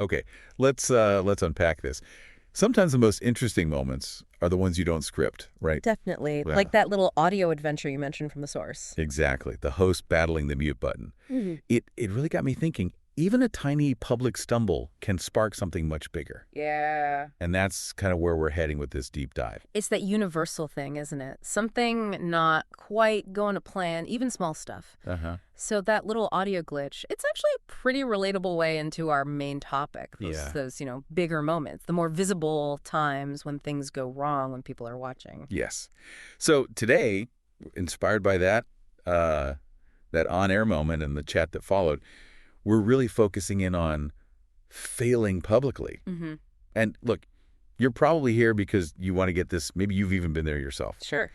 Okay, let's unpack this. Sometimes the most interesting moments are the ones you don't script, right? Definitely. Yeah. Like that little audio adventure you mentioned from the source. Exactly. The host battling the mute button. It really got me thinking, even a tiny public stumble can spark something much bigger. Yeah. And that's kind of where we're heading with this deep dive. It's that universal thing, isn't it? Something not quite going to plan, even small stuff. Uh-huh. So that little audio glitch, it's actually a pretty relatable way into our main topic. Yeah. Those, bigger moments, the more visible times when things go wrong when people are watching. Yes. So today, inspired by that on-air moment and the chat that followed, we're really focusing in on failing publicly. Mm-hmm. And look, you're probably here because you want to get this. Maybe you've even been there yourself. Sure.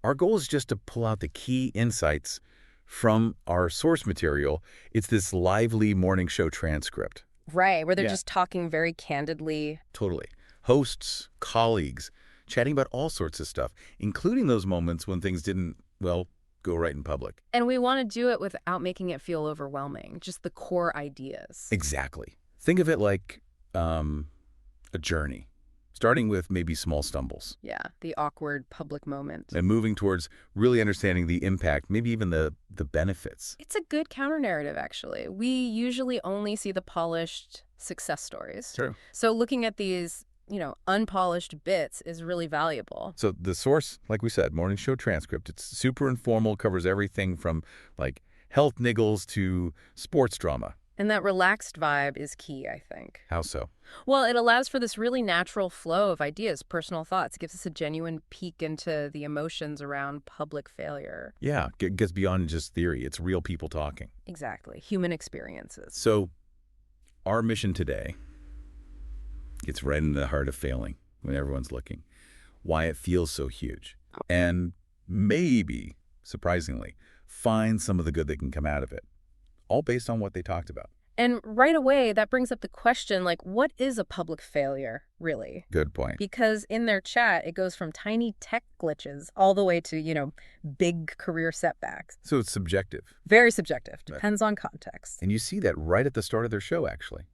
Our goal is just to pull out the key insights from our source material. It's this lively morning show transcript. Right, where they're Yeah. just talking very candidly. Totally. Hosts, colleagues, chatting about all sorts of stuff, including those moments when things didn't, well, go right in public. And we want to do it without making it feel overwhelming, just the core ideas. Exactly. Think of it like a journey, starting with maybe small stumbles Yeah, the awkward public moment. and moving towards really understanding the impact, maybe even the benefits. It's a good counter-narrative, actually. We usually only see the polished success stories. True. So looking at these, unpolished bits is really valuable. So the source, like we said, morning show transcript, it's super informal, covers everything from like health niggles to sports drama. And that relaxed vibe is key, I think. How so? Well, it allows for this really natural flow of ideas, personal thoughts. It gives us a genuine peek into the emotions around public failure. Yeah, it gets beyond just theory. It's real people talking. Exactly. Human experiences. So our mission today gets right in the heart of failing when everyone's looking, why it feels so huge, and maybe, surprisingly, find some of the good that can come out of it, all based on what they talked about. And right away, that brings up the question, what is a public failure, really? Good point. Because in their chat, it goes from tiny tech glitches all the way to, big career setbacks. So it's subjective. Very subjective. Depends on context. And you see that right at the start of their show, actually.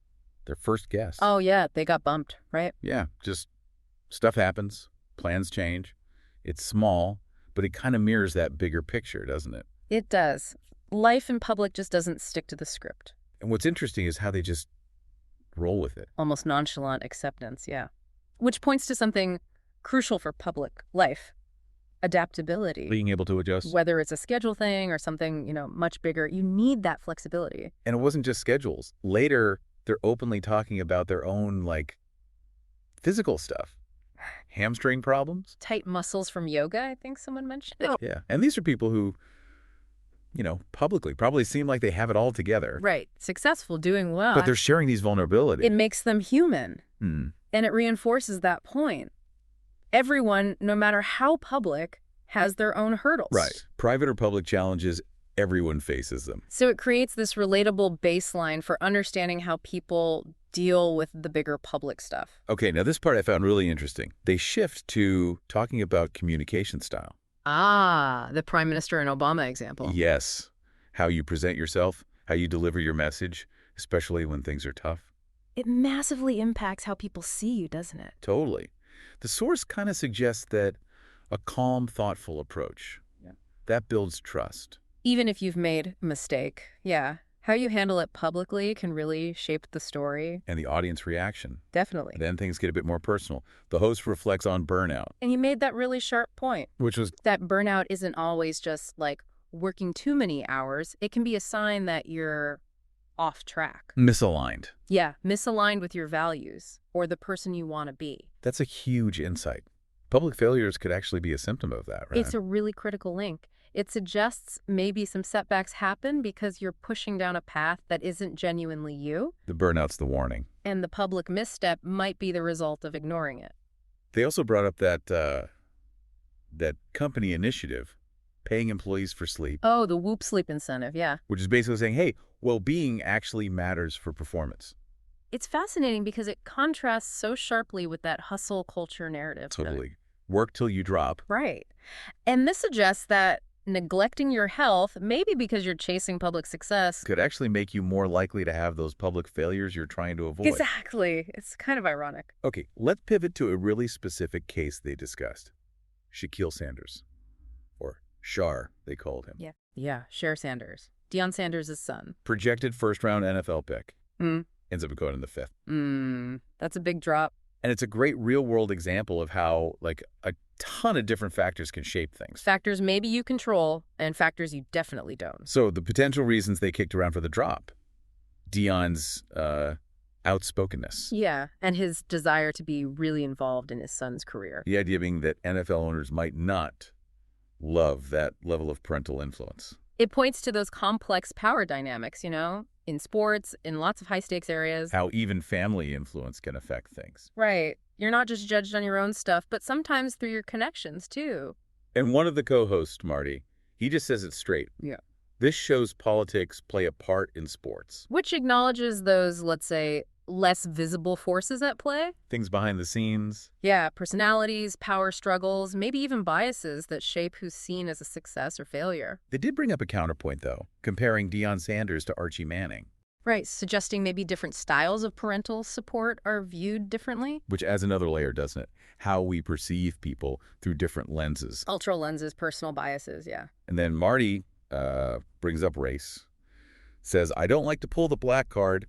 Their first guest. Oh, yeah. They got bumped, right? Yeah, just stuff happens. Plans change. It's small, but it kind of mirrors that bigger picture, doesn't it? It does. Life in public just doesn't stick to the script. And what's interesting is how they just roll with it. Almost nonchalant acceptance, yeah. Which points to something crucial for public life. Adaptability. Being able to adjust. Whether it's a schedule thing or something, much bigger, you need that flexibility. And it wasn't just schedules. Later, they're openly talking about their own, physical stuff. Hamstring problems. Tight muscles from yoga, I think someone mentioned it. Yeah. And these are people who, publicly probably seem like they have it all together. Right. Successful, doing well. But they're sharing these vulnerabilities. It makes them human. Hmm. And it reinforces that point. Everyone, no matter how public, has their own hurdles. Right. Private or public challenges, everyone faces them. So it creates this relatable baseline for understanding how people deal with the bigger public stuff. Okay, now this part I found really interesting. They shift to talking about communication style. Ah, the Prime Minister and Obama example. Yes. How you present yourself, how you deliver your message, especially when things are tough. It massively impacts how people see you, doesn't it? Totally. The source kind of suggests that a calm, thoughtful approach, that builds trust. Even if you've made a mistake, yeah. How you handle it publicly can really shape the story. And the audience reaction. Definitely. Then things get a bit more personal. The host reflects on burnout. And you made that really sharp point. Which was that burnout isn't always just working too many hours. It can be a sign that you're off track. misaligned. Yeah, misaligned with your values or the person you want to be. That's a huge insight. Public failures could actually be a symptom of that, right? It's a really critical link. It suggests maybe some setbacks happen because you're pushing down a path that isn't genuinely you. The burnout's the warning. And the public misstep might be the result of ignoring it. They also brought up that company initiative, paying employees for sleep. Oh, the Whoop sleep incentive, yeah. Which is basically saying, hey, well-being actually matters for performance. It's fascinating because it contrasts so sharply with that hustle culture narrative. Totally. Work till you drop. Right. And this suggests that neglecting your health, maybe because you're chasing public success. Could actually make you more likely to have those public failures you're trying to avoid. Exactly. It's kind of ironic. Okay, let's pivot to a really specific case they discussed. Shaquille Sanders, or Shar, they called him. Yeah. Yeah, Cher Sanders. Deion Sanders' son. Projected first-round NFL pick. Mm. Ends up going in the 5th. That's a big drop. And it's a great real-world example of how, like, a ton of different factors can shape things. Factors maybe you control and factors you definitely don't. So the potential reasons they kicked around for the drop. Deion's outspokenness. Yeah, and his desire to be really involved in his son's career. The idea being that NFL owners might not love that level of parental influence. It points to those complex power dynamics, in sports, in lots of high-stakes areas. How even family influence can affect things. Right. You're not just judged on your own stuff, but sometimes through your connections, too. And one of the co-hosts, Marty, he just says it straight. Yeah. This shows politics play a part in sports. Which acknowledges those, let's say, less visible forces at play. Things behind the scenes. Yeah, personalities, power struggles, maybe even biases that shape who's seen as a success or failure. They did bring up a counterpoint, though, comparing Deion Sanders to Archie Manning. Right, suggesting maybe different styles of parental support are viewed differently. Which adds another layer, doesn't it? How we perceive people through different lenses. Cultural lenses, personal biases, yeah. And then Marty brings up race. Says, I don't like to pull the black card,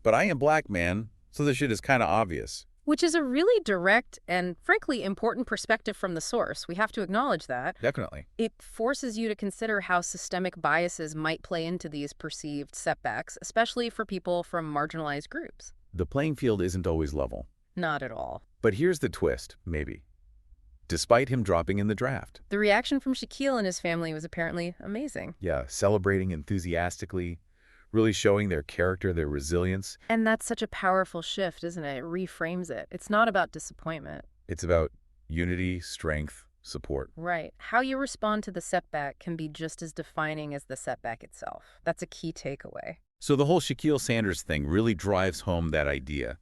but I am black, man, so this shit is kind of obvious. Which is a really direct and, frankly, important perspective from the source. We have to acknowledge that. Definitely. It forces you to consider how systemic biases might play into these perceived setbacks, especially for people from marginalized groups. The playing field isn't always level. Not at all. But here's the twist, maybe. Despite him dropping in the draft. The reaction from Shaquille and his family was apparently amazing. Yeah, celebrating enthusiastically, really showing their character, their resilience. And that's such a powerful shift, isn't it? It reframes it. It's not about disappointment. It's about unity, strength, support. Right. How you respond to the setback can be just as defining as the setback itself. That's a key takeaway. So the whole Shaquille Sanders thing really drives home that idea.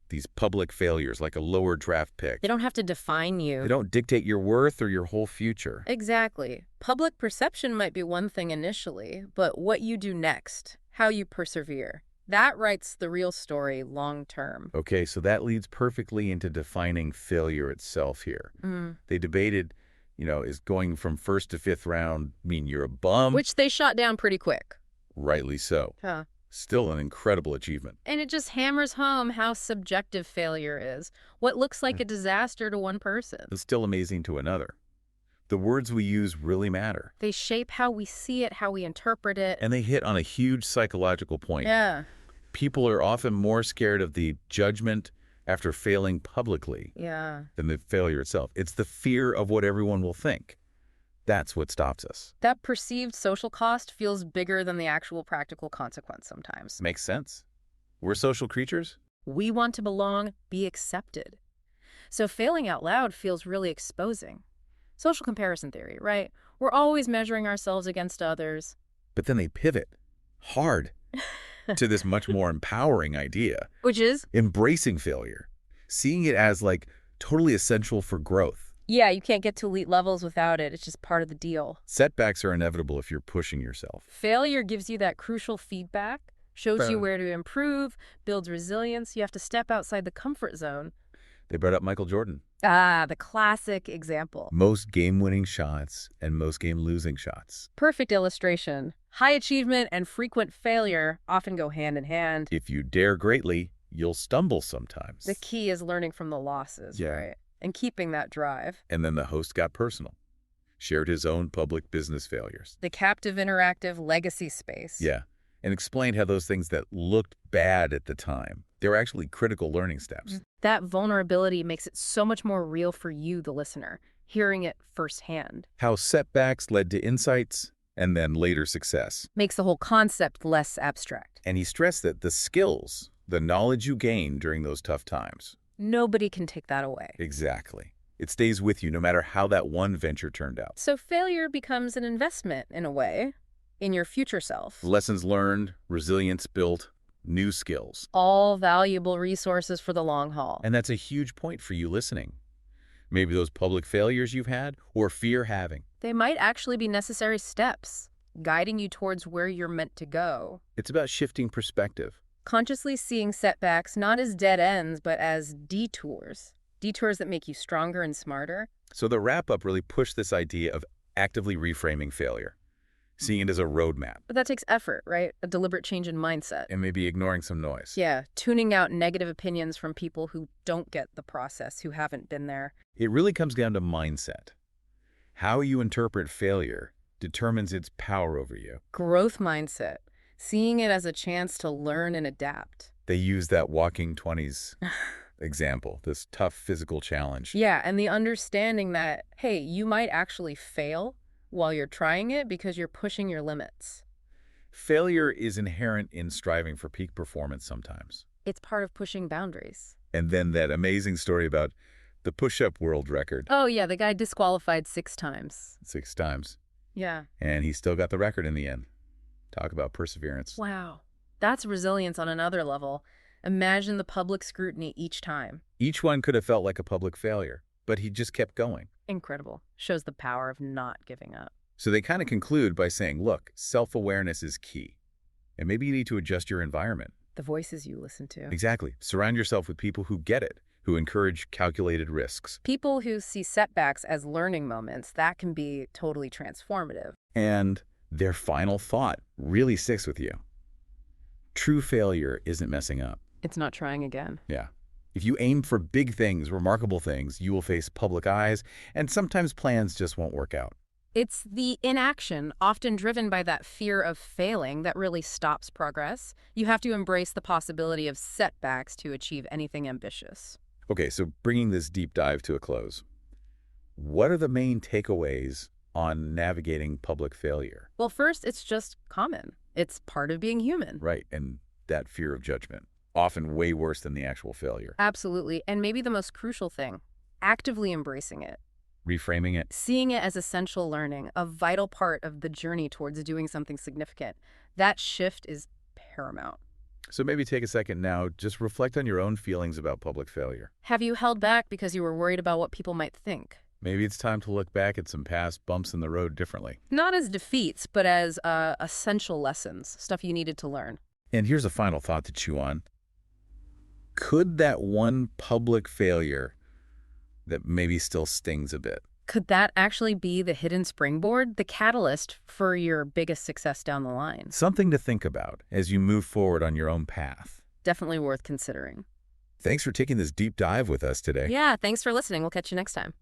These public failures, like a lower draft pick. They don't have to define you. They don't dictate your worth or your whole future. Exactly. Public perception might be one thing initially, but what you do next, how you persevere, that writes the real story long term. Okay, so that leads perfectly into defining failure itself here. They debated, is going from first to fifth round mean you're a bum? Which they shot down pretty quick. Rightly so. Huh. Still an incredible achievement. And it just hammers home how subjective failure is. What looks like a disaster to one person. It's still amazing to another. The words we use really matter. They shape how we see it, how we interpret it. And they hit on a huge psychological point. Yeah. People are often more scared of the judgment after failing publicly than the failure itself. It's the fear of what everyone will think. That's what stops us. That perceived social cost feels bigger than the actual practical consequence sometimes. Makes sense. We're social creatures. We want to belong, be accepted. So failing out loud feels really exposing. Social comparison theory, right? We're always measuring ourselves against others. But then they pivot hard to this much more empowering idea. Which is? Embracing failure. Seeing it as like totally essential for growth. Yeah, you can't get to elite levels without it. It's just part of the deal. Setbacks are inevitable if you're pushing yourself. Failure gives you that crucial feedback, shows you where to improve, builds resilience. You have to step outside the comfort zone. They brought up Michael Jordan. Ah, the classic example. Most game-winning shots and most game-losing shots. Perfect illustration. High achievement and frequent failure often go hand in hand. If you dare greatly, you'll stumble sometimes. The key is learning from the losses, right? And keeping that drive. And then the host got personal. Shared his own public business failures. The captive interactive legacy space. Yeah. And explained how those things that looked bad at the time, they were actually critical learning steps. That vulnerability makes it so much more real for you, the listener, hearing it firsthand. How setbacks led to insights and then later success. Makes the whole concept less abstract. And he stressed that the skills, the knowledge you gain during those tough times. Nobody can take that away. Exactly. It stays with you no matter how that one venture turned out. So failure becomes an investment, in a way, in your future self. Lessons learned, resilience built, new skills. All valuable resources for the long haul. And that's a huge point for you listening. Maybe those public failures you've had or fear having. They might actually be necessary steps, guiding you towards where you're meant to go. It's about shifting perspective. Consciously seeing setbacks not as dead ends, but as detours. Detours that make you stronger and smarter. So the wrap-up really pushed this idea of actively reframing failure, seeing it as a roadmap, But that takes effort, right? A deliberate change in mindset. and maybe ignoring some noise. Yeah, tuning out negative opinions from people who don't get the process, who haven't been there. It really comes down to mindset. How you interpret failure determines its power over you. Growth mindset. Seeing it as a chance to learn and adapt. They use that walking 20s example, this tough physical challenge. Yeah, and the understanding that, hey, you might actually fail while you're trying it because you're pushing your limits. Failure is inherent in striving for peak performance sometimes. It's part of pushing boundaries. And then that amazing story about the push-up world record, Oh, yeah, the guy disqualified 6 times. 6 times. Yeah. And he still got the record in the end. Talk about perseverance. Wow. That's resilience on another level. Imagine the public scrutiny each time. Each one could have felt like a public failure, but he just kept going. Incredible. Shows the power of not giving up. So they kind of conclude by saying, look, self-awareness is key. And maybe you need to adjust your environment. The voices you listen to. Exactly. Surround yourself with people who get it, who encourage calculated risks. People who see setbacks as learning moments, that can be totally transformative. And their final thought really sticks with you. True failure isn't messing up. It's not trying again. Yeah. If you aim for big things, remarkable things, you will face public eyes, and sometimes plans just won't work out. It's the inaction, often driven by that fear of failing, that really stops progress. You have to embrace the possibility of setbacks to achieve anything ambitious. Okay, so bringing this deep dive to a close, what are the main takeaways on navigating public failure? Well, first, it's just common. It's part of being human. Right, and that fear of judgment, often way worse than the actual failure. Absolutely. And maybe the most crucial thing, actively embracing it. Reframing it. Seeing it as essential learning, a vital part of the journey towards doing something significant. That shift is paramount. So maybe take a second now, just reflect on your own feelings about public failure. Have you held back because you were worried about what people might think? Maybe it's time to look back at some past bumps in the road differently. Not as defeats, but as essential lessons, stuff you needed to learn. And here's a final thought to chew on. Could that one public failure that maybe still stings a bit, Could that actually be the hidden springboard, the catalyst for your biggest success down the line? something to think about as you move forward on your own path? Definitely worth considering. Thanks for taking this deep dive with us today. Yeah, thanks for listening. We'll catch you next time.